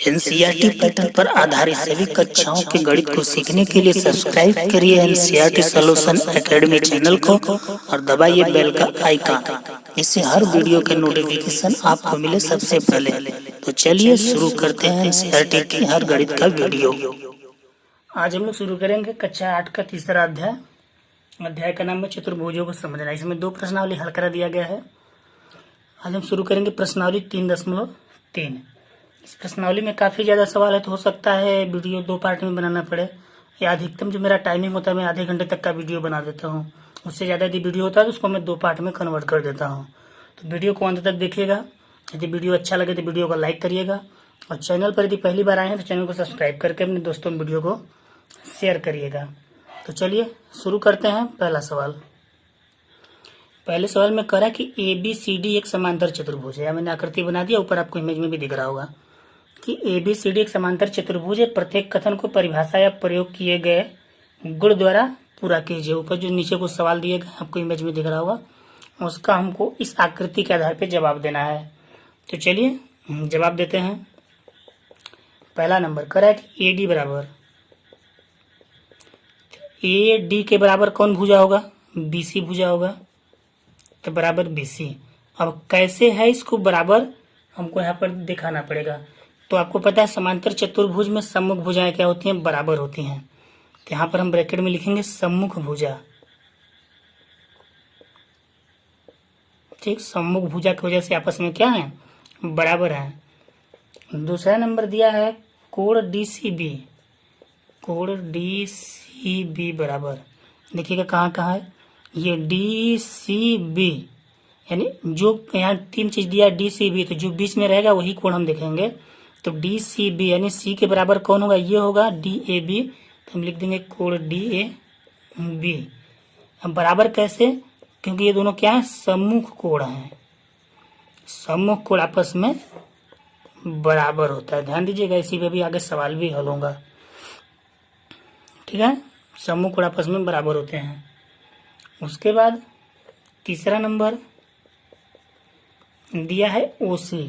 NCERT pattern पर आधारित सभी कक्षाओं के गणित को सीखने के लिए सब्सक्राइब करिए एनसीईआरटी सॉल्यूशन एकेडमी चैनल को और दबाइए बेल का आइकन। इससे हर वीडियो के नोटिफिकेशन आपको मिले सबसे पहले। तो चलिए शुरू करते हैं एनसीईआरटी की हर गणित का वीडियो। आज हम लोग शुरू करेंगे कक्षा 8 का तीसरा अध्याय। अध्याय का नाम है चतुर्भुजों को समझना। इसमें 2 प्रश्नावली हल करा दिया गया है। आज हम शुरू करेंगे प्रश्नावली 3.3। इस प्रश्नावली में काफ़ी ज़्यादा सवाल है, तो हो सकता है वीडियो 2 पार्ट में बनाना पड़े, या अधिकतम जो मेरा टाइमिंग होता है मैं आधे घंटे तक का वीडियो बना देता हूँ। उससे ज़्यादा यदि वीडियो होता है तो उसको मैं 2 पार्ट में कन्वर्ट कर देता हूँ। तो वीडियो को अंत तक देखिएगा। यदि वीडियो अच्छा लगे तो वीडियो को लाइक करिएगा, और चैनल पर यदि पहली बार आए हैं तो चैनल को सब्सक्राइब करके अपने दोस्तों में वीडियो को शेयर करिएगा। तो चलिए शुरू करते हैं। पहला सवाल, पहले सवाल में कह रहा है कि ABCD एक समांतर चतुर्भुज है। मैंने आकृति बना दिया, ऊपर आपको इमेज में भी दिख रहा होगा कि ABCD एक समांतर चतुर्भुज है। प्रत्येक कथन को परिभाषा या प्रयोग किए गए गुण द्वारा पूरा कीजिए। ऊपर जो नीचे कुछ सवाल दिए गए आपको इमेज में दिख रहा होगा, उसका हमको इस आकृति के आधार पर जवाब देना है। तो चलिए जवाब देते हैं। पहला नंबर कह रहा है कि AD बराबर, AD के बराबर कौन भुजा होगा? BC भुजा होगा, तो बराबर BC। अब कैसे है इसको बराबर हमको यहाँ पर दिखाना पड़ेगा। तो आपको पता है समांतर चतुर्भुज में सम्मुख भुजाएं क्या होती हैं? बराबर होती हैं। तो यहाँ पर हम ब्रैकेट में लिखेंगे सम्मुख भुजा। ठीक, सम्मुख भुजा की वजह से आपस में क्या है? बराबर है। दूसरा नंबर दिया है कोण DCB। कोण DCB बराबर, देखिएगा कहाँ कहाँ है ये DCB, यानी जो यहाँ 3 चीज दिया है DCB, तो जो बीच में रहेगा वही कोण हम देखेंगे। तो DCB यानी C के बराबर कौन होगा? ये होगा DAB। तो हम लिख देंगे कोण DAB। अब बराबर कैसे? क्योंकि ये दोनों क्या है? सम्मुख कोण हैं। सम्मुख कोण आपस में बराबर होता है। ध्यान दीजिएगा, इसी पे भी आगे सवाल भी हल होगा। ठीक है, सम्मुख कोण आपस में बराबर होते हैं। उसके बाद तीसरा नंबर दिया है OC।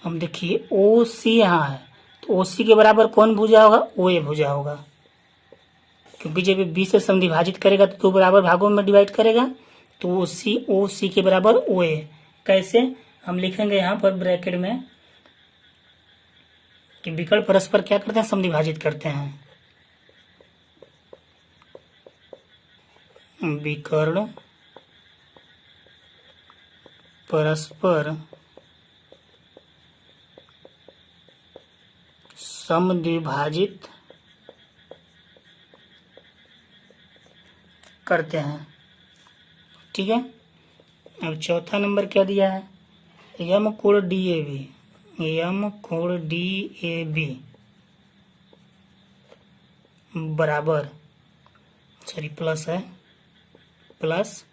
हम देखिए OC यहाँ है, तो OC के बराबर कौन भुजा होगा? OA भुजा होगा, क्योंकि जब B से समद्विभाजित करेगा तो 2 बराबर भागों में डिवाइड करेगा। तो OC के बराबर OA। कैसे? हम लिखेंगे यहाँ पर ब्रैकेट में कि विकर्ण परस्पर क्या करते हैं? समद्विभाजित करते हैं। विकर्ण परस्पर समद्विभाजित करते हैं। ठीक है, अब चौथा नंबर क्या दिया है? यम कोण DAB। यम कोण DAB बराबर, सॉरी प्लस है, प्लस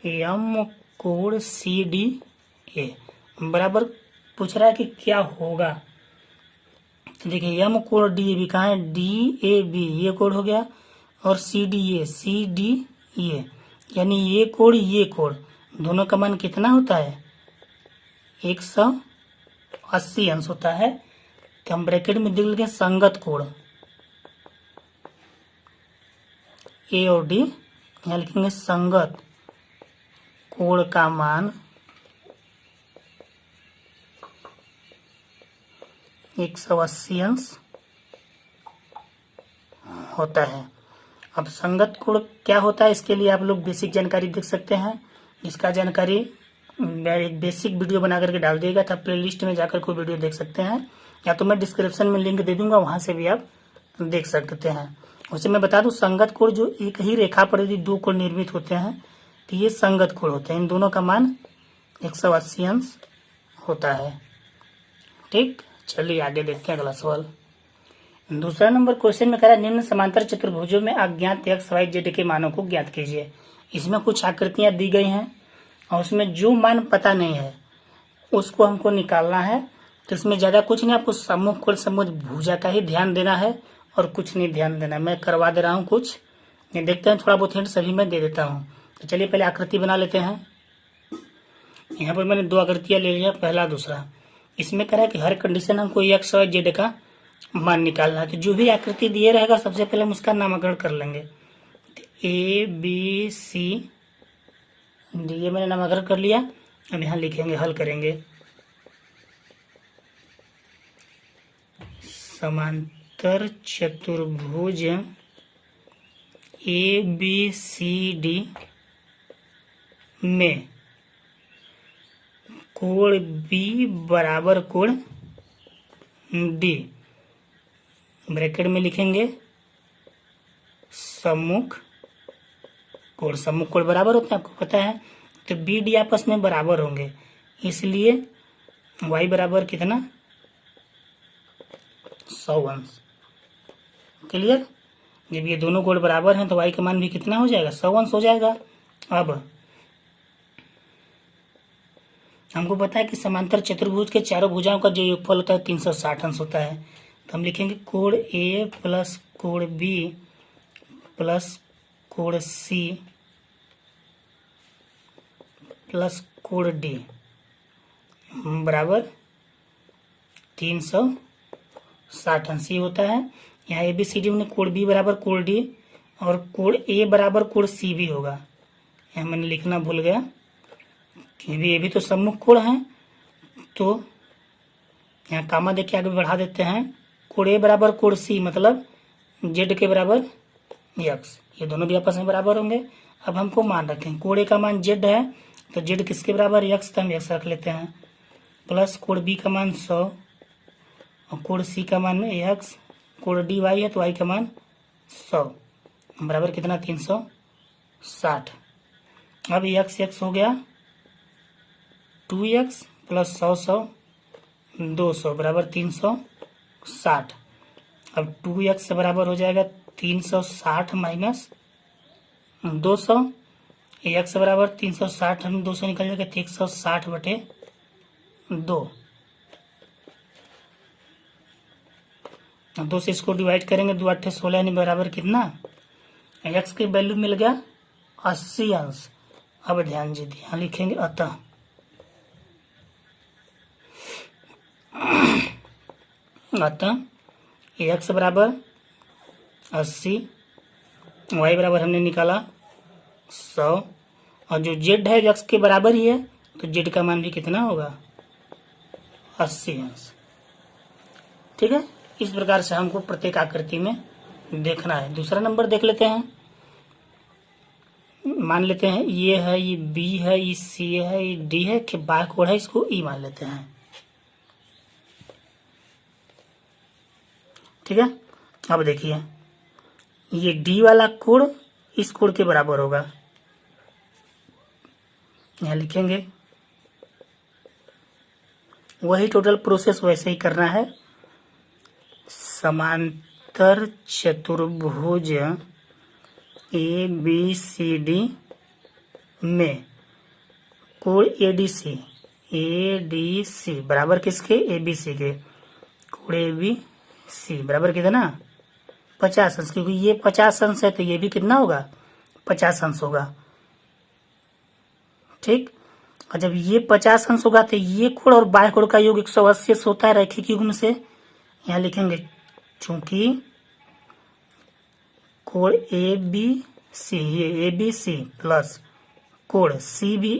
यम कोण CDA बराबर पूछ रहा है कि क्या होगा। तो देखिए यम कोण DAB कहाँ है? DAB ये कोण हो गया, और CDA यानी ये कोण दोनों का मान कितना होता है? 180 अंश होता है। तो हम ब्रैकेट में देख लेंगे संगत कोण A और D, यहाँ लिखेंगे संगत कोण का मान 180 अंश होता है। अब संगत कोण क्या होता है, इसके लिए आप लोग बेसिक जानकारी देख सकते हैं। इसका जानकारी एक बेसिक वीडियो बना करके डाल दिएगा, था प्लेलिस्ट में जाकर कोई वीडियो देख सकते हैं, या तो मैं डिस्क्रिप्शन में लिंक दे दूंगा, वहां से भी आप देख सकते हैं। उसे मैं बता दूं, संगत कोण जो एक ही रेखा पर यदि 2 कोण निर्मित होते हैं तो ये संगत कोण होते हैं। इन दोनों का मान 180 अंश होता है। ठीक, चलिए आगे देखते हैं अगला सवाल। दूसरा नंबर क्वेश्चन में कह रहा है निम्न समांतर चतुर्भुजों में अज्ञात x, y, z के मानों को ज्ञात कीजिए। इसमें कुछ आकृतियां दी गई हैं और उसमें जो मान पता नहीं है उसको हमको निकालना है। तो इसमें ज्यादा कुछ नहीं, आपको सम्मुख कोण सम्मुख भुजा का ही ध्यान देना है और कुछ नहीं ध्यान देना। मैं करवा दे रहा हूँ कुछ, ये देखते हैं, थोड़ा बहुत हिंट सभी मैं दे देता हूँ। तो चलिए पहले आकृति बना लेते हैं। यहाँ पर मैंने 2 आकृतियां ले लिया, पहला दूसरा। इसमें कह रहा है कि हर कंडीशन हमको एक्स और जेड का मान निकालना है। तो जो भी आकृति दिए रहेगा सबसे पहले हम उसका नामकरण कर लेंगे। ए बी सी डी, ये मैंने नामकरण कर लिया। अब यहाँ लिखेंगे, हल करेंगे। समांतर चतुर्भुज ए बी सी डी में कोण बी बराबर कोण डी, ब्रैकेट में लिखेंगे सम्मुख कोण। सम्मुख कोण बराबर होते हैं, आपको पता है। तो बी डी आपस में बराबर होंगे, इसलिए y बराबर कितना 100 अंश। क्लियर। जब ये दोनों कोण बराबर हैं तो y का मान भी कितना हो जाएगा 100 अंश हो जाएगा। अब हमको पता है कि समांतर चतुर्भुज के चारों भुजाओं का जो योगफल होता है 360 अंश होता है। तो हम लिखेंगे कोण ए प्लस कोण बी प्लस कोण सी प्लस कोण डी बराबर 360 अंश ही होता है। यहाँ ए बी सी डी में कोण बी बराबर कोण डी और कोण ए बराबर कोण सी भी होगा। यहाँ मैंने लिखना भूल गया कि भी ये भी तो सम्मुख कोण है, तो यहाँ कामा देख के आगे बढ़ा देते हैं। कोण ए बराबर कोण सी मतलब जेड के बराबर एक्स, ये दोनों भी आपस में बराबर होंगे। अब हमको मान रखें, कोण ए का मान जेड है तो जेड किसके बराबर एक्स, तो हम एक्स रख लेते हैं। प्लस कोण बी का मान 100 और कोण सी का मान एक्स, कोण डी वाई है तो वाई का मान 100 बराबर कितना 360। अब एक्स एक्स हो गया 2x प्लस 100 200 बराबर 360। अब 2x बराबर हो जाएगा 360 माइनस 200। x बराबर 360 हम 200 निकल जाएगा 160 बटे 2। 2 से इसको डिवाइड करेंगे, 2 8 16 यानी बराबर कितना, x की वैल्यू मिल गया 80 अंश। अब ध्यान दीजिए, यहाँ लिखेंगे अतः x बराबर 80, y बराबर हमने निकाला 100 और जो z है x के बराबर ही है तो z का मान भी कितना होगा 80 अंश। ठीक है। इस प्रकार से हमको प्रत्येक आकृति में देखना है। दूसरा नंबर देख लेते हैं। मान लेते हैं ये है, ये b है, ये c है, ये d है, कि बाह्य कोण है, इसको e मान लेते हैं। ठीक है। अब देखिए ये d वाला कोण इस कोण के बराबर होगा, यहाँ लिखेंगे। वही टोटल प्रोसेस वैसे ही करना है। समांतर चतुर्भुज ए बी सी डी में कोण ए डी सी बराबर किसके, ए बी सी के। कोण ए बी सी बराबर कितना 50 अंश, क्योंकि ये 50 अंश है तो ये भी कितना होगा 50 अंश होगा। ठीक। और जब ये 50 अंश होगा तो ये कोण और बाह्य कोण का योग 180 अंश होता है रैखिक युग्म से। यहाँ लिखेंगे चूंकि कोण ए बी सी, ये ए बी सी प्लस कोण सी बी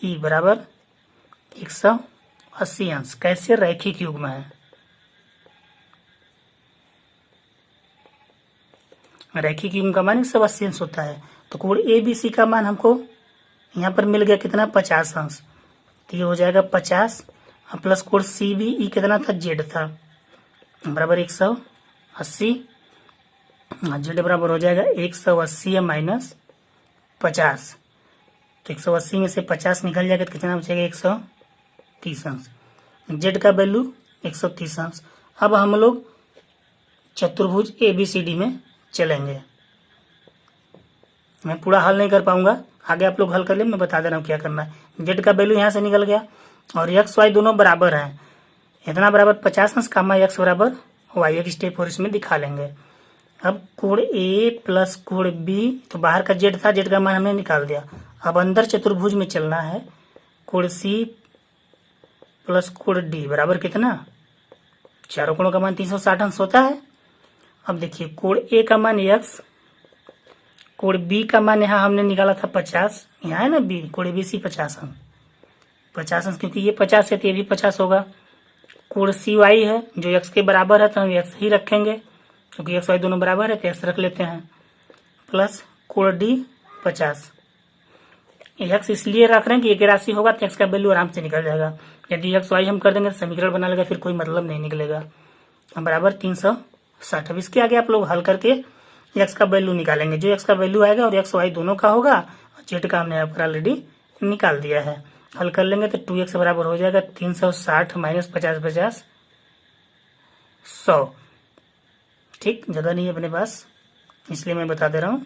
ई बराबर 180 अंश कैसे रैखिक युग्म है। रैखिक युग्म का मान 180 अंश होता है। तो कोण ए बी सी का मान हमको यहाँ पर मिल गया कितना 50 अंश, तो ये हो जाएगा 50 प्लस कोण सी बी ई कितना था जेड था बराबर 180। जेड बराबर हो जाएगा 180 माइनस 50, तो 180 में से 50 निकल जाएगा तो कितना बचेगा 130 अंश। जेड का वैल्यू 130 अंश। अब हम लोग चतुर्भुज ए बी सी डी में चलेंगे। मैं पूरा हल नहीं कर पाऊंगा, आगे आप लोग हल कर ले, मैं बता दे रहा हूँ क्या करना है। जेड का वैल्यू यहाँ से निकल गया और एक्स वाई दोनों बराबर हैं, इतना बराबर 50 अंश कामा एक्स बराबर वाई। एक स्टेप और इसमें दिखा लेंगे। अब कोण ए प्लस कोण बी, तो बाहर का जेड था, जेड का मान हमने निकाल दिया। अब अंदर चतुर्भुज में चलना है। कोण सी प्लस कोण डी बराबर कितना, चारों कोणों का मान 360 अंश होता है। अब देखिए कोण ए का मान x, कोण बी का मान यहाँ हमने निकाला था 50, यहाँ है ना बी, कोण बी सी 50 अंश, 50 अंश क्योंकि ये 50 है तो ये भी 50 होगा। कोण सी वाई है जो x के बराबर है तो हम x ही रखेंगे क्योंकि x y दोनों बराबर है तो x रख लेते हैं, प्लस कोण डी 50। x इसलिए रख रहे हैं कि एक राशि होगा तो x का वैल्यू आराम से निकल जाएगा। यदि x y हम कर देंगे तो समीकरण बना लेगा, फिर कोई मतलब नहीं निकलेगा। बराबर 360। अब इसके आगे आप लोग हल करके x का वैल्यू निकालेंगे, जो x का वैल्यू आएगा और x y दोनों का होगा, z का हमने यहाँ पर ऑलरेडी निकाल दिया है। हल कर लेंगे तो 2x बराबर हो जाएगा 360 माइनस 50 50 100। ठीक, ज़्यादा नहीं है अपने पास इसलिए मैं बता दे रहा हूँ।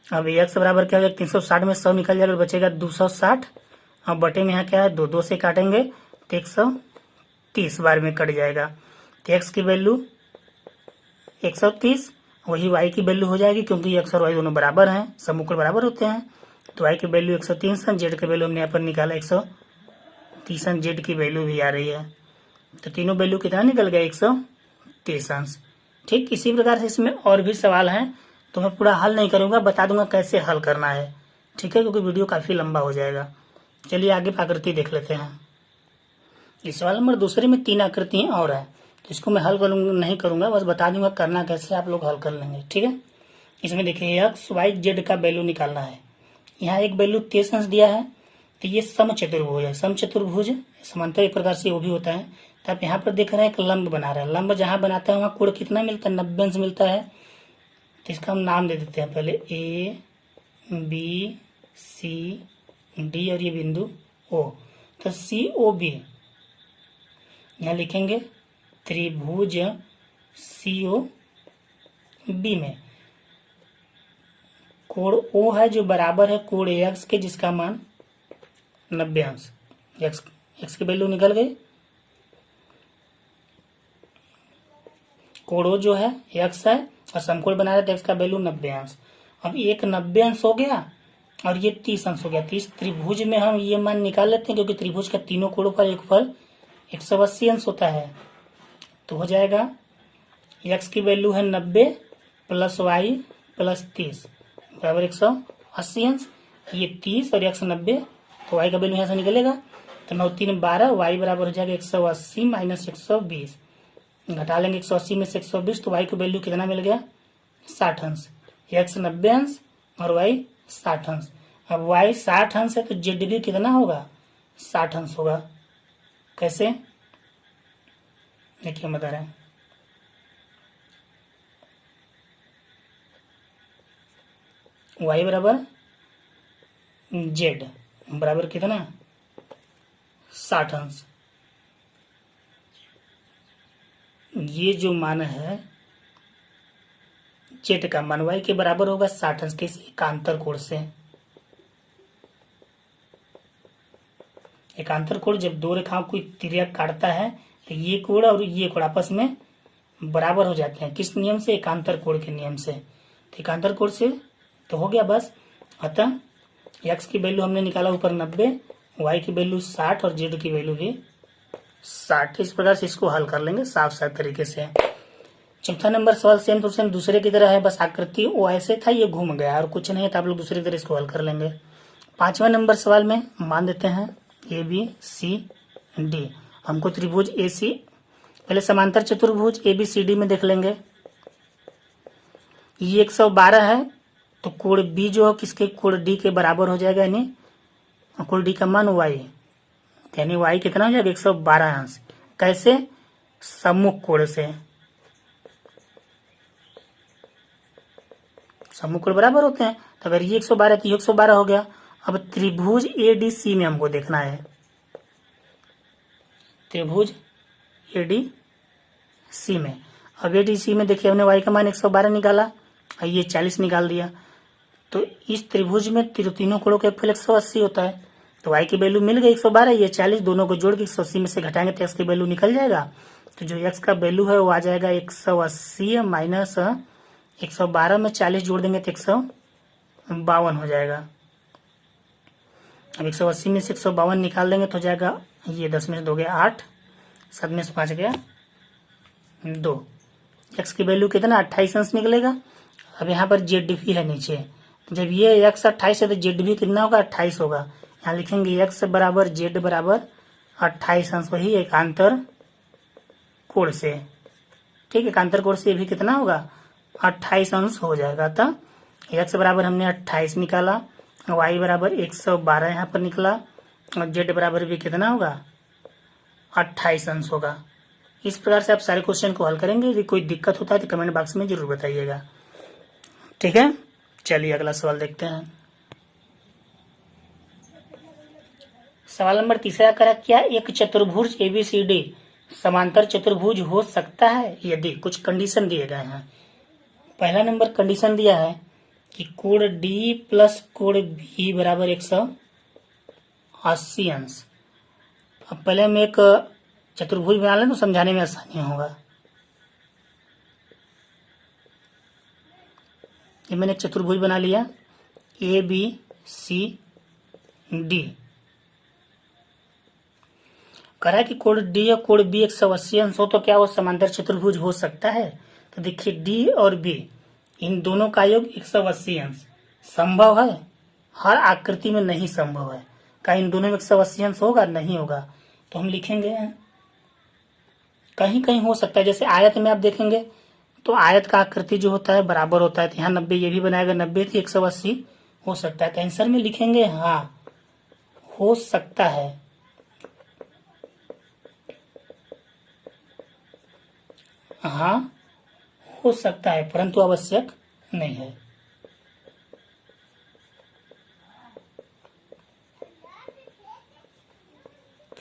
अब x बराबर क्या हो जाएगा, 360 में 100 निकल जाएगा, बचेगा 260। अब बटे में यहाँ क्या है, 2 से काटेंगे तो 130 बार में कट जाएगा। तो x की वैल्यू 130, वही y की वैल्यू हो जाएगी क्योंकि x और y दोनों बराबर हैं, समूह बराबर होते हैं। तो y की वैल्यू 130 है, z की वैल्यू हमने यहाँ पर निकाला 130 अंश, z की वैल्यू भी आ रही है। तो तीनों वैल्यू कितना निकल गया, 130 अंश। ठीक, इसी प्रकार से इसमें और भी सवाल हैं तो मैं पूरा हल नहीं करूँगा, बता दूंगा कैसे हल करना है। ठीक है, क्योंकि वीडियो काफ़ी लंबा हो जाएगा। चलिए आगे आकृति देख लेते हैं। इस सवाल नंबर दूसरे में 3 आकृतियाँ और हैं तो इसको मैं हल नहीं करूँगा, बस बता दूंगा करना कैसे, आप लोग हल कर लेंगे। ठीक है, इसमें देखिए x y z का वैल्यू निकालना है। यहाँ एक वैल्यू 23 अंश दिया है तो ये समचतुर्भुज है। समचतुर्भुज समांतर एक प्रकार से वो भी होता है। तो आप यहाँ पर देख रहे हैं एक लंब बना रहा है, लंब जहाँ बनाता है वहाँ कोण कितना मिलता है, 90 अंश मिलता है। तो इसका हम नाम दे देते हैं पहले ए बी सी डी और ये बिंदु ओ। तो सी ओ बी यहाँ लिखेंगे त्रिभुज सी ओ बी में कोण ओ है जो बराबर है कोण एक्स के, जिसका मान 90 अंश। एक्स की वैल्यू निकल गई। कोण ओ जो है एक्स है और समकोण बना रहे थे, एक्स का वैल्यू 90 अंश। अब एक 90 अंश हो गया और ये 30 अंश हो गया। 30 त्रिभुज में हम ये मान निकाल लेते हैं क्योंकि त्रिभुज का तीनों कोणों का योगफल 180 अंश होता है। तो हो जाएगा x की वैल्यू है 90 प्लस y प्लस 30 बराबर 180 अंश। ये 30 और x 90, तो y का वैल्यू यहाँ से निकलेगा तो 9 3 12, y बराबर हो जाएगा 180 माइनस 120। घटा लेंगे 180 में से 120 तो y की वैल्यू कितना मिल गया, 60 अंश। x 90 अंश और y 60 अंश। अब y 60 अंश है तो z भी कितना होगा, 60 अंश होगा। कैसे, देखिए हम बता रहे हैं। y बराबर z बराबर कितना, 60 अंश। ये जो मान है z का मान y के बराबर होगा 60 अंश, किस एकांतर कोण से। एकांतर कोण जब दो रेखाओं को त्रिज्या काटता है तो ये कोण और ये कोण आपस में बराबर हो जाते हैं, किस नियम से, एकांतर कोण के नियम से। तो एकांतर कोण से तो हो गया बस। अतः x की वैल्यू हमने निकाला ऊपर 90, y की वैल्यू 60 और z की वैल्यू भी 60। इस प्रकार से इसको हल कर लेंगे साफ साफ तरीके से। चौथा नंबर सवाल सेम टू सेम दूसरे की तरह है, बस आकृति वो ऐसे था, ये घूम गया और कुछ नहीं है, तो आप लोग दूसरी तरह इसको हल कर लेंगे। 5वां नंबर सवाल में मान देते हैं ए बी सी डी। हमको त्रिभुज ए सी, पहले समांतर चतुर्भुज ए बी सी डी में देख लेंगे। ये 112 है तो कोण बी जो है किसके, कोण डी के बराबर हो जाएगा, यानी कोण डी का मान y, यानी y कितना हो जाएगा 112 अंश। कैसे, सम्मुख कोण से, सम्मुख कोण बराबर होते हैं। तो अगर ये 112 तो ये 112 हो गया। अब त्रिभुज ए डी सी में हमको देखना है, त्रिभुज ए डी सी में। अब ए डी सी में देखिए हमने y का मान 112 निकाला और ये 40 निकाल दिया। तो इस त्रिभुज में तीनों कोणों का योगफल 180 होता है। तो y की वैल्यू मिल गई 112, ये 40, दोनों को जोड़ के 180 में से घटाएंगे तो x की वैल्यू निकल जाएगा। तो जो x का वैल्यू है वो आ जाएगा 180 माइनस 112 में 40 जोड़ देंगे तो 152 हो जाएगा। अब 180 में से 152 निकाल देंगे तो हो जाएगा ये 10 में से 2 गया 8, 7 में से 5 गया 2। एक्स की वैल्यू कितना 28 अंश निकलेगा। अब यहाँ पर जेड भी है नीचे, जब ये एक्स 28 है तो जेड भी कितना होगा 28 होगा। यहाँ लिखेंगे एक्स बराबर जेड बराबर 28 अंश, वही एकांतर कोण से। ठीक है, एकांतर कोण से ये भी कितना होगा 28 अंश हो जाएगा। तो एक्स बराबर हमने 28 निकाला, वाई बराबर 112 यहाँ पर निकला, और जेड बराबर भी कितना होगा 28 अंश होगा। इस प्रकार से आप सारे क्वेश्चन को हल करेंगे। यदि कोई दिक्कत होता है तो कमेंट बॉक्स में जरूर बताइएगा। ठीक है, चलिए अगला सवाल देखते हैं। सवाल नंबर 3 करा, क्या एक चतुर्भुज ABCD समांतर चतुर्भुज हो सकता है यदि कुछ कंडीशन दिए गए हैं। पहला नंबर कंडीशन दिया है कि कोण D प्लस कोण B बराबर 180 अंश। अब पहले हम एक चतुर्भुज बना लें तो समझाने में आसानी होगा। ये मैंने एक चतुर्भुज बना लिया ABCD। कह रहा है कि कोण D और कोण B 180 अंश हो तो क्या वो समांतर चतुर्भुज हो सकता है। तो देखिए D और B इन दोनों का योग 180 अंश संभव है, हर आकृति में नहीं संभव है। क्या इन दोनों में 180 अंश होगा, नहीं होगा। तो हम लिखेंगे कहीं कहीं हो सकता है। जैसे आयत में आप देखेंगे तो आयत का आकृति जो होता है बराबर होता है, तो यहाँ 90 ये भी बनाएगा, 90 थी 180 हो सकता है। तो आंसर में लिखेंगे हाँ हो सकता है, हाँ हो सकता है, परंतु आवश्यक नहीं है।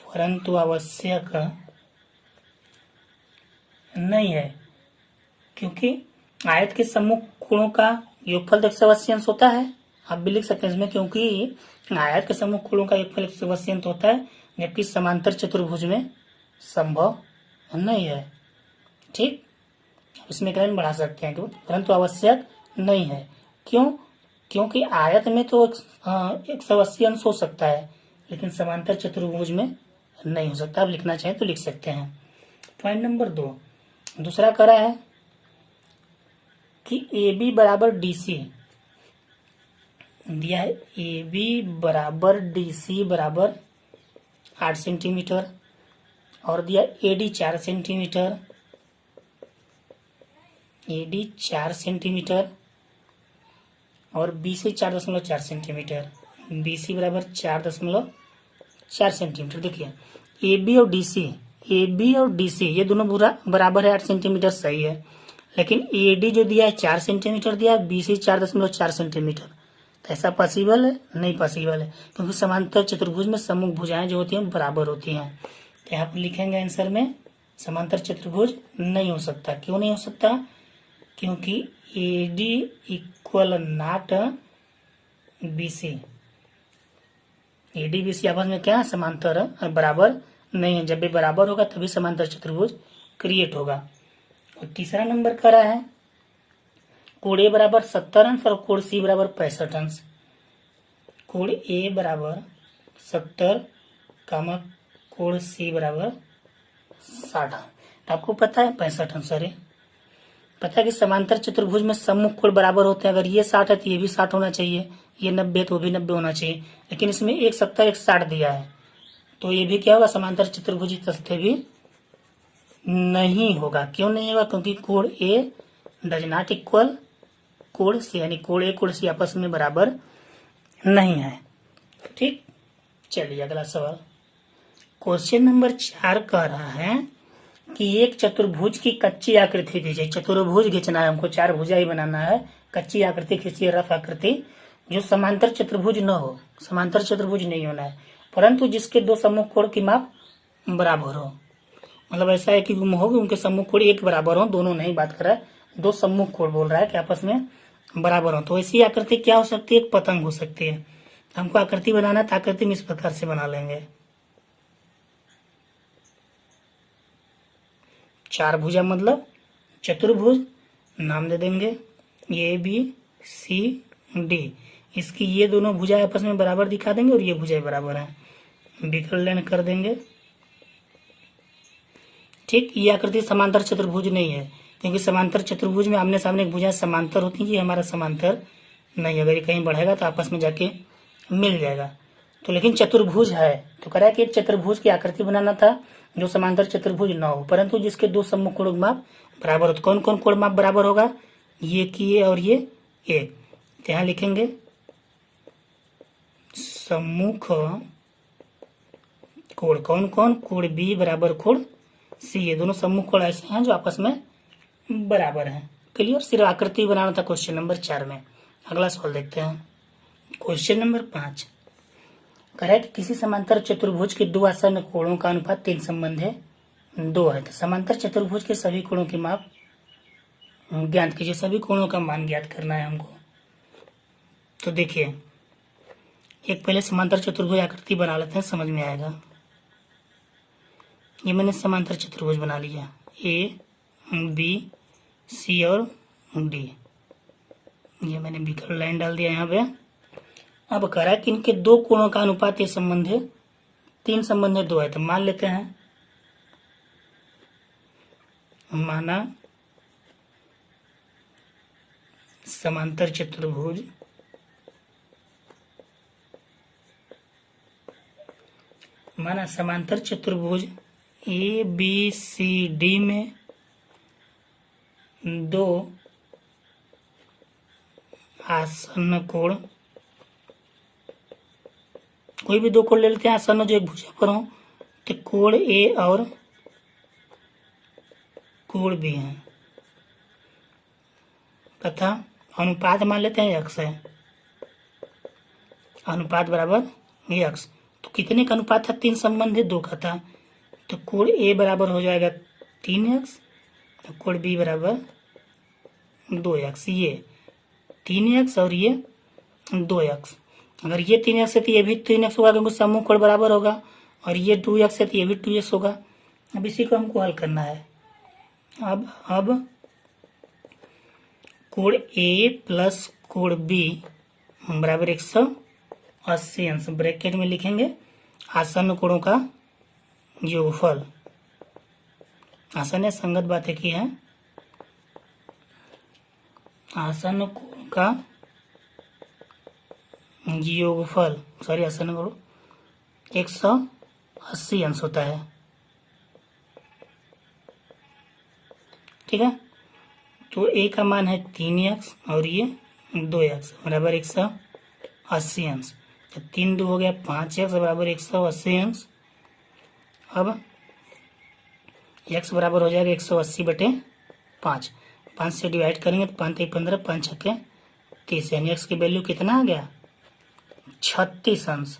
परंतु आवश्यक नहीं है, क्योंकि आयत के सम्मुख कोणों का योगफल 180 अंश होता है। आप भी लिख सकते हैं इसमें, क्योंकि आयत के सम्मुख कोणों का योगफल 180 अंश होता है, जबकि समांतर चतुर्भुज में संभव नहीं है। ठीक, इसमें कहीं बढ़ा सकते हैं, परंतु आवश्यक नहीं है। क्यों? क्योंकि आयत में तो 180 अंश हो सकता है, लेकिन समांतर चतुर्भुज में नहीं हो सकता। आप लिखना चाहें तो लिख सकते हैं। पॉइंट नंबर 2, दूसरा करा है कि AB बराबर DC दिया है। AB बराबर DC बराबर 8 सेंटीमीटर, और दिया AD 4 सेंटीमीटर, AD 4 सेंटीमीटर और BC 4.4 सेंटीमीटर, BC बराबर 4.4 सेंटीमीटर। देखिए AB और DC ये दोनों बराबर है 8 सेंटीमीटर, सही है। लेकिन AD जो दिया है 4 सेंटीमीटर दिया है, BC 4.4 सेंटीमीटर। तो ऐसा पॉसिबल है? नहीं पॉसिबल है, क्योंकि समांतर चतुर्भुज में सम्मुख भुजाएं जो होती हैं बराबर होती हैं। तो यहाँ पर लिखेंगे आंसर में समांतर चतुर्भुज नहीं हो सकता। क्यों नहीं हो सकता? क्योंकि AD equal not BC, AD BC आपस में क्या है समांतर बराबर नहीं है। जब भी बराबर होगा तभी समांतर चतुर्भुज क्रिएट होगा। और तीसरा नंबर करा है कोण A बराबर 70 अंश और कोण C बराबर 65 अंश। कोण A बराबर 70 कामा कोण C बराबर 60। आपको पता है 65 अंश, अरे पता है कि समांतर चतुर्भुज में सम्मुख कोण बराबर होते हैं। अगर ये 60 है तो ये भी 60 होना चाहिए, ये 90 है तो वो भी 90 होना चाहिए। लेकिन इसमें एक 70 एक 60 दिया है, तो ये भी क्या होगा समांतर चतुर्भुज तस्थे भी नहीं होगा। क्यों नहीं होगा? क्योंकि कोण A डज नॉट इक्वल कोण C, यानी कोण A कोण C आपस में बराबर नहीं है। ठीक, चलिए अगला सवाल। क्वेश्चन नंबर 4 कह रहा है कि एक चतुर्भुज की कच्ची आकृति दीजिए। चतुर्भुज खींचना है हमको, 4 भुजा ही बनाना है। कच्ची आकृति खींचिए, रफ आकृति, जो समांतर चतुर्भुज न हो। समांतर चतुर्भुज नहीं होना है, परंतु जिसके दो सम्मुख कोण की माप बराबर हो। मतलब ऐसा है कि होगी उनके सम्मुख कोण एक बराबर हो, दोनों नहीं बात कर रहा है, दो सम्मुख कोण बोल रहा है कि आपस में बराबर हो। तो ऐसी आकृति क्या हो सकती है? एक पतंग हो सकती है। हमको आकृति बनाना है तो आकृति में इस प्रकार से बना लेंगे। 4 भुजा मतलब चतुर्भुज, नाम दे देंगे ABCD। इसकी ये दोनों भुजाएं आपस में बराबर दिखा देंगे और ये भुजाएं बराबर हैं, विकलन कर देंगे ठीक, ये आकृति समांतर चतुर्भुज नहीं है, क्योंकि समांतर चतुर्भुज में आमने सामने भुजाएं समांतर होती हैं, ये हमारा समांतर नहीं। अगर ये कहीं बढ़ेगा तो आपस में जाके मिल जाएगा। तो लेकिन चतुर्भुज है, तो कह रहा है कि एक चतुर्भुज की आकृति बनाना था जो समांतर चतुर्भुज न हो, परंतु जिसके दो सम्मुख कोण माप बराबर हो। तो कौन कौन कोण माप बराबर होगा? ये की ये और ये एक। तो यहाँ लिखेंगे सम्मुख कोण। कौन कौन? कोण बी बराबर कोण सी। ये दोनों सम्मुख कोण ऐसे हैं जो आपस में बराबर हैं। क्लियर? सिर्फ आकृति बनाना था क्वेश्चन नंबर 4 में। अगला सवाल देखते हैं, क्वेश्चन नंबर 5। कह रहा है कि किसी समांतर चतुर्भुज के दो आसन्न कोणों का अनुपात 3 संबंध है 2 है। तो समांतर चतुर्भुज के सभी कोणों की माप ज्ञात कीजिए। सभी कोणों का मान ज्ञात करना है हमको। तो देखिए, एक पहले समांतर चतुर्भुज आकृति बना लेते हैं, समझ में आएगा। ये मैंने समांतर चतुर्भुज बना लिया, ए बी सी और डी। ये मैंने विकर्ण लाइन डाल दिया यहाँ पे। अब कह रहा है कि इनके दो कोणों का अनुपात ये संबंध है 3 संबंध है 2 है। तो मान लेते हैं, माना समांतर चतुर्भुज ए बी सी डी में 2 आसन्न कोण, कोई भी 2 कोण ले लेते हैं आसन्न जो एक भुजा पर हो। तो कोण ए और कोण बी है तथा अनुपात मान लेते हैं x है, अनुपात बराबर x। तो कितने का अनुपात था? 3 संबंध है 2 का था। तो कोण ए बराबर हो जाएगा 3x, तो कोण बी बराबर 2x। ये 3x और ये 2x। अगर ये 3x है तो ये भी 3x होगा, क्योंकि सम्मुख कोण बराबर होगा। और ये 2x है तो ये भी 2x होगा। अब इसी को हमको हल करना है। अब कोण ए प्लस कोण बी बराबर 180 अंश। ब्रैकेट में लिखेंगे आसन्न कोणों का योगफल। आसन्न संगत बातें की है। आसन्न कोण का योगफल, सॉरी आसन्न कोण 180 अंश होता है। ठीक है, तो ए का मान है 3x और ये 2x बराबर 180 अंश। तो 3 2 हो गया 5x बराबर 180 अंश। अब x बराबर हो जाएगा 180/5। 5 से डिवाइड करेंगे तो 5 15 5 छक्के 30, यानी x की वैल्यू कितना आ गया? 36 अंश।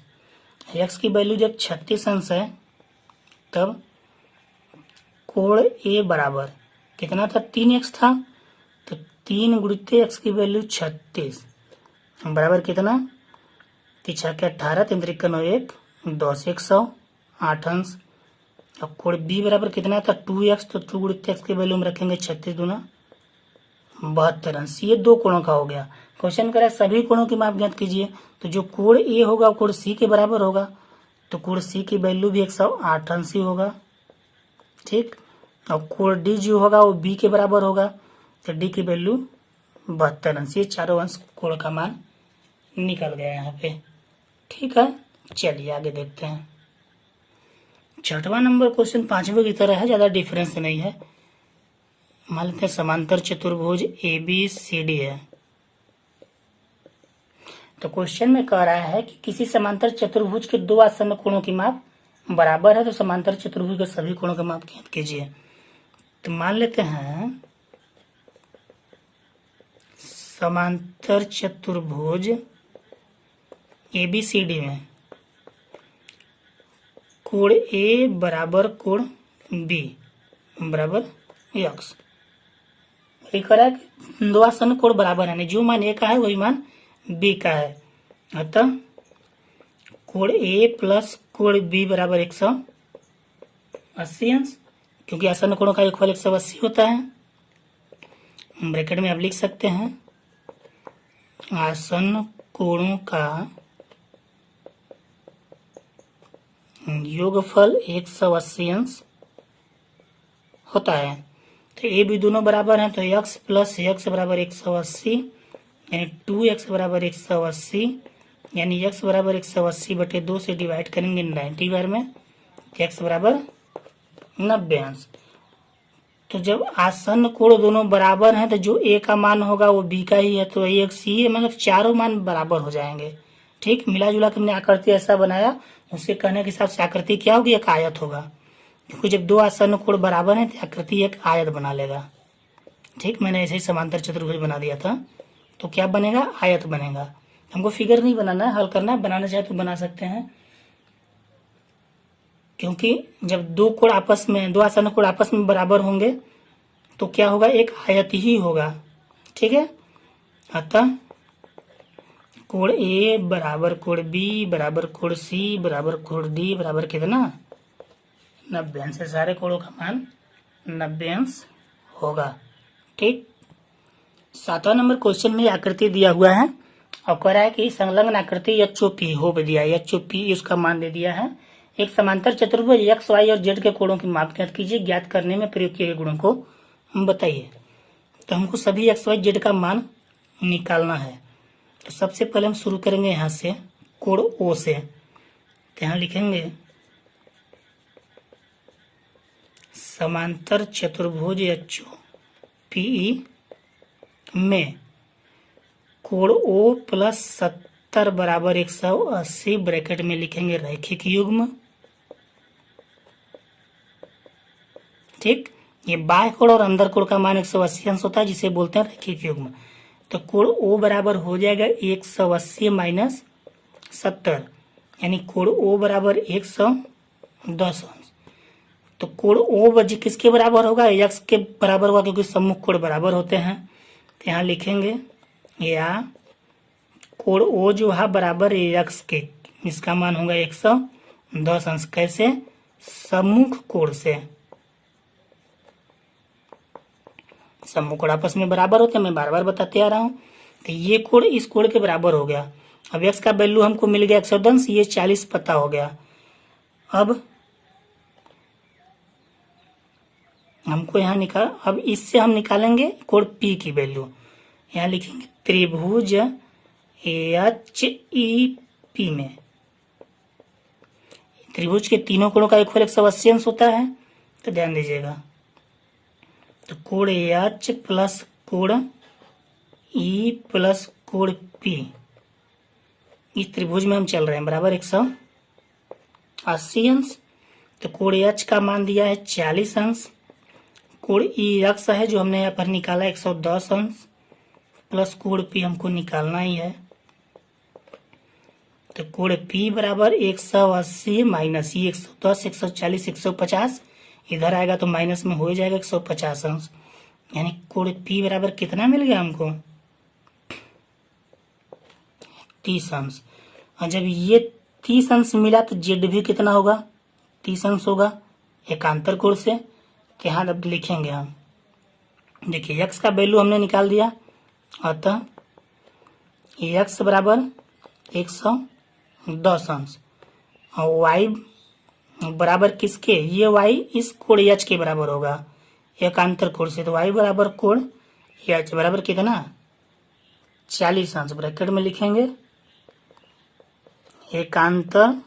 x की वैल्यू जब 36 अंश है तब कोण ए बराबर कितना था? 3x था। तो 3 गुणित x की वैल्यू 36 बराबर कितना? 3 18 3 3 9 1 10 108 अंश। अब कोण बी बराबर कितना था? 2x। तो 2 गुणित x की वैल्यू में रखेंगे 36 दूना 72 अंश। ये 2 कोणों का हो गया। क्वेश्चन कह रहा है सभी कोणों की माप ज्ञात कीजिए। तो जो कोण ए होगा कोण सी के बराबर होगा। तो कोण सी की वैल्यू भी 108 अंश ही होगा। ठीक, और कोण डी जो होगा वो बी के बराबर होगा। तो डी की वैल्यू 72 अंश। ये चारों अंश कोण का मान निकल गया यहाँ पे। ठीक है, चलिए आगे देखते हैं। 6वां नंबर क्वेश्चन 5वें की तरह है, ज्यादा डिफरेंस नहीं है। मान लेते हैं समांतर चतुर्भुज ए बी सी डी है। तो क्वेश्चन में कह रहा है कि किसी समांतर चतुर्भुज के 2 आसन्न कोणों की माप बराबर है। तो समांतर चतुर्भुज के सभी कोणों का माप ज्ञात कीजिए। तो मान लेते हैं समांतर चतुर्भुज ए बी सी डी में कोण ए बराबर कोण बी बराबर x। ये कह रहा है कि 2 आसन्न कोण बराबर है, जो मान ए का है वही मान बी का है। अतः कोण ए प्लस कोण बी बराबर 180 अंश, क्योंकि आसन्न कोणों का योगफल 180 होता है। ब्रैकेट में आप लिख सकते हैं आसन्न कोणों का योगफल 180 अंश होता है। तो ए बी दोनों बराबर हैं, तो x प्लस एक्स बराबर 180 यानी 2x बराबर 180 यानी x बराबर 180/2 से डिवाइड करेंगे 90 बार में, x बराबर 90 अंश। तो जब आसन्न कोण दोनों बराबर हैं तो जो a का मान होगा वो b का ही है, तो एक सी मतलब चारों मान बराबर हो जाएंगे। ठीक, मिला जुला के हमने आकृति ऐसा बनाया, उसके कहने के हिसाब से आकृति क्या होगी, एक आयत होगा, क्योंकि जब दो आसन्न कोण बराबर हैं तो आकृति एक आयत बना लेगा। ठीक, मैंने ऐसे ही समांतर चतुर्भुज बना दिया था, तो क्या बनेगा, आयत बनेगा। हमको फिगर नहीं बनाना है, हल करना है, बनाना चाहे तो बना सकते हैं, क्योंकि जब दो आसन्न कोण आपस में बराबर होंगे तो क्या होगा, एक आयत ही होगा। ठीक है, अतः कोण ए बराबर कोण बी बराबर कोण सी बराबर कोण डी बराबर कितना, 90 अंश। सारे कोणों का मान 90 अंश होगा। ठीक, 7वां नंबर क्वेश्चन में आकृति दिया हुआ है और कह रहा है कि संलग्न आकृति एचओपी हो दिया है, एचओपी उसका मान दे दिया है। एक समांतर चतुर्भुज एक्स वाई और जेड के कोणों की माप ज्ञात कीजिए, ज्ञात करने में प्रयोग किए गए गुणों को बताइए। तो हमको सभी एक्स वाई जेड का मान निकालना है। तो सबसे पहले हम शुरू करेंगे यहाँ से कोण ओ से, तो यहाँ लिखेंगे समांतर चतुर्भुज एचओपी में कोण ओ प्लस 70 बराबर 180 ब्रैकेट में लिखेंगे रैखिक युग्म। ठीक, ये बाह्य कोण और अंदर कोण का मान 180 अंश होता है, जिसे बोलते हैं रैखिक युग्म। तो कोण ओ बराबर हो जाएगा 180 माइनस 70 यानी कोण ओ बराबर 110 अंश। तो कोण ओ किसके बराबर होगा, एक्स के बराबर होगा, क्योंकि सम्मुख कोण बराबर होते हैं। तो यहाँ लिखेंगे या कोण ओ जो है बराबर एक्स के, इसका मान होगा 110 अंश। कैसे, सम्मुख कोण से, सम्मुख कोण आपस में बराबर होते हैं, मैं बार बार बताते आ रहा हूँ। तो ये कोण इस कोण के बराबर हो गया। अब एक्स का वैल्यू हमको मिल गया 110, ये 40 पता हो गया। अब हमको यहाँ अब इससे हम निकालेंगे कोण पी की वैल्यू। यहाँ लिखेंगे त्रिभुज एच ई पी में त्रिभुज के तीनों कोणों का योगफल 180 अंश होता है। तो ध्यान दीजिएगा, तो कोण एच प्लस कोण ई प्लस कोण पी, इस त्रिभुज में हम चल रहे हैं, बराबर 180 अंश। तो कोण एच का मान दिया है 40 अंश, कोण ई एक्स है जो हमने यहाँ पर निकाला 110 अंश, प्लस कोण पी हमको निकालना ही है। तो कोण पी बराबर 180 माइनस ये 110, 140, 150 इधर आएगा तो माइनस में हो जाएगा 150 अंश, यानी कोण पी बराबर कितना मिल गया हमको, 30 अंश। और जब ये 30 अंश मिला तो जेड भी कितना होगा, 30 अंश होगा एकांतर कोण से। तो यहाँ अब लिखेंगे हम, देखिए एक्स का वैल्यू हमने निकाल दिया, अतः एक्स बराबर 110 अंश और वाई बराबर किसके, ये वाई इस कोण एच के बराबर होगा एकांतर कोण से। तो वाई बराबर कोण एच बराबर कितना, 40 अंश ब्रैकेट में लिखेंगे एकांतर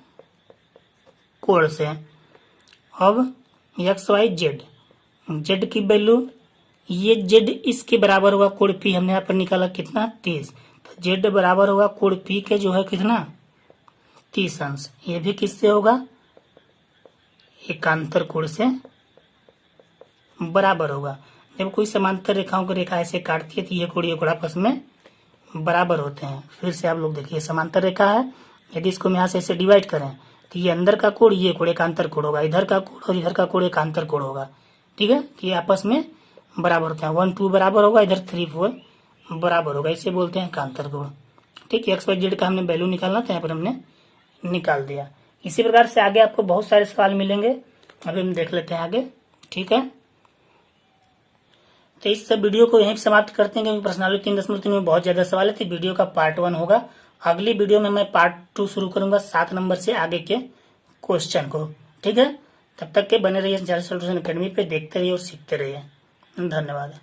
कोण से। अब एक्स वाई जेड, जेड की वैल्यू, ये जेड इसके बराबर होगा कोण पी, हमने यहाँ पर निकाला कितना 30। तो जेड बराबर होगा कोण पी के जो है कितना 30 अंश। ये भी किससे होगा, एकांतर कोण से बराबर होगा। जब कोई समांतर रेखाओं को रेखा ऐसे काटती है तो ये कोण आपस में बराबर होते हैं। फिर से आप लोग देखिए, समांतर रेखा है, यदि इसको हम यहाँ से ऐसे डिवाइड करें तो ये अंदर का कोण, ये कोण एकांतर कोण होगा, इधर का कोण और इधर का कोण एकांतर कोण होगा। ठीक है, ये आपस में बराबर होते हैं, 1 2 बराबर होगा, इधर 3 4 बराबर होगा, इसे बोलते हैं एकांतर कोण। ठीक है, एक्स वाई जेड का हमने वैल्यू निकालना था, यहाँ पर हमने निकाल दिया। इसी प्रकार से आगे आपको बहुत सारे सवाल मिलेंगे, अभी हम देख लेते हैं आगे। ठीक है, तो इस सब वीडियो को यहीं पर समाप्त करते हैं, क्योंकि प्रश्नावली 3.3 में बहुत ज्यादा सवाल है। तो वीडियो का पार्ट 1 होगा, अगली वीडियो में मैं पार्ट 2 शुरू करूंगा 7 नंबर से आगे के क्वेश्चन को। ठीक है, तब तक के बने रहिए एनसीईआरटी सॉल्यूशन एकेडमी पे, देखते रहिए और सीखते रहिए। धन्यवाद।